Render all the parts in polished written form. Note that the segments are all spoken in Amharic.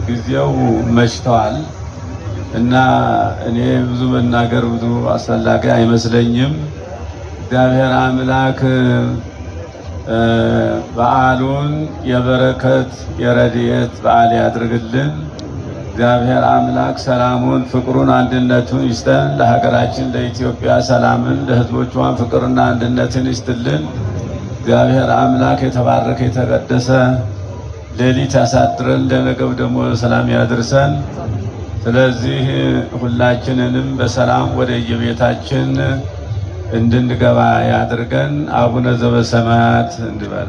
ጊዜው መሽቷል እና እኔ ብዙ መናገር ብዙ አስፈላጊ አይመስለኝም። እግዚአብሔር አምላክ በዓሉን የበረከት የረድኤት በዓል ያድርግልን። እግዚአብሔር አምላክ ሰላሙን፣ ፍቅሩን፣ አንድነቱን ይስጠን። ለሀገራችን ለኢትዮጵያ ሰላምን፣ ለሕዝቦቿን ፍቅርና አንድነትን ይስጥልን። እግዚአብሔር አምላክ የተባረከ የተቀደሰ ሌሊት ያሳድረን፣ ለነገው ደግሞ ሰላም ያድርሰን። ስለዚህ ሁላችንንም በሰላም ወደ የቤታችን እንድንገባ ያድርገን። አቡነ ዘበሰማያት እንበል።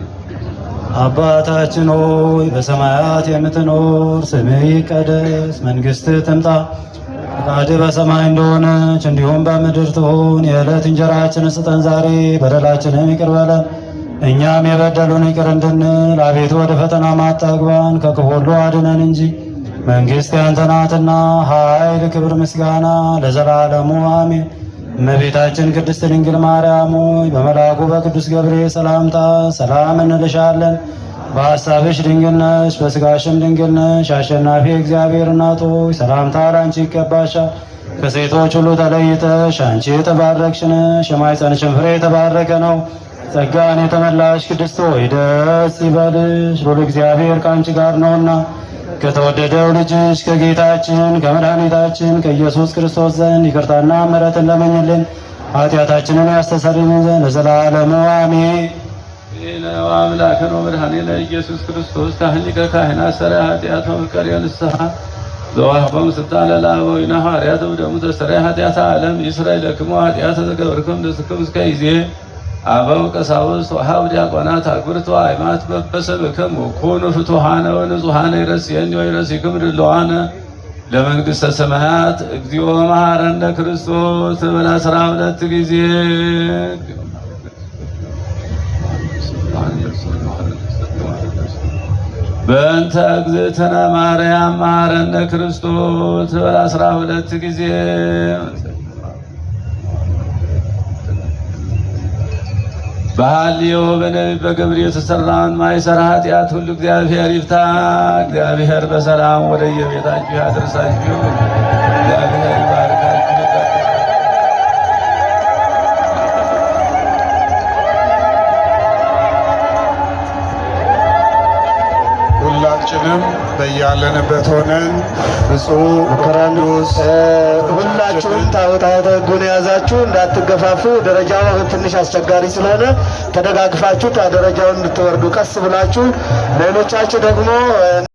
አባታችን ሆይ በሰማያት የምትኖር፣ ስምህ ይቀደስ፣ መንግሥትህ ትምጣ፣ ፈቃድህ በሰማይ እንደሆነች እንዲሁም በምድር ትሁን። የዕለት እንጀራችንን ስጠን ዛሬ፣ በደላችንን ይቅር በለን እኛም የበደሉን ይቅር እንድንል። አቤቱ ወደ ፈተና አታግባን፣ ከክፉ ሁሉ አድነን እንጂ መንግሥት ያንተ ናትና፣ ኃይል፣ ክብር፣ ምስጋና ለዘላለሙ አሜን። እመቤታችን ቅድስት ድንግል ማርያም ሆይ በመልአኩ በቅዱስ ገብርኤል ሰላምታ ሰላም እንልሻለን። በሐሳብሽ ድንግል ነሽ፣ በሥጋሽም ድንግል ነሽ። አሸናፊ እግዚአብሔር እናት ሆይ ሰላምታ ላንቺ ይገባሻል። ከሴቶች ሁሉ ተለይተሽ አንቺ የተባረክሽ ነሽ፣ የማኅፀንሽም ፍሬ የተባረከ ነው። ጸጋን የተመላሽ ቅድስት ሆይ ደስ ይበልሽ፣ ሉል እግዚአብሔር ከአንቺ ጋር ነውና ከተወደደው ልጅሽ ከጌታችን ከመድኃኒታችን ከኢየሱስ ክርስቶስ ዘንድ ይቅርታና ምሕረትን ለመኝልን ኃጢአታችንን ያስተሰርይልን ዘንድ ለዘላለሙ አሜን። አምላክነ ወመድኃኒነ ኢየሱስ ክርስቶስ ካህሊቀ ካህናት ሠራየ ኃጢአት ወመፍቀሬ ንስሐ ዘወሀቦሙ ሥልጣነ ለአበዊነ ሐዋርያት ወደሙ ተስተርየ ኃጢአተ ዓለም ይስረይ ለክሙ ኃጢአተ ዘገበርክሙ ንስክሙ እስከ ጊዜ አበው ቀሳውስት ወሀብ ዲያቆናት አክብርቱ አእማት በበሰብክሙ ኩኑ ፍቱሐነ ወንጹሐነ ይረስየኒ ወይረሲክሙ ድሉዋነ ለመንግሥተ ሰማያት እግዚኦ መሐረነ ክርስቶስ በላ 12 ጊዜ በእንተ እግዝእትነ ማርያም መሐረነ ክርስቶስ በላ 12 ጊዜ በሐልዮ በነቢብ በገብር የተሰራውን ማይሰራ ኃጢአት ሁሉ እግዚአብሔር ይፍታ። እግዚአብሔር በሰላም ወደ የቤታችሁ ያደርሳችሁ። እግዚአብሔር ይባርካችሁ። ሁላችንም በያለንበት ሆነን ብፁዕ ወቅዱስ ሁላችሁም ታቦተ ሕጉን የያዛችሁ እንዳትገፋፉ፣ ደረጃው ትንሽ አስቸጋሪ ስለሆነ ተደጋግፋችሁ ደረጃውን እንድትወርዱ ቀስ ብላችሁ፣ ሌሎቻችሁ ደግሞ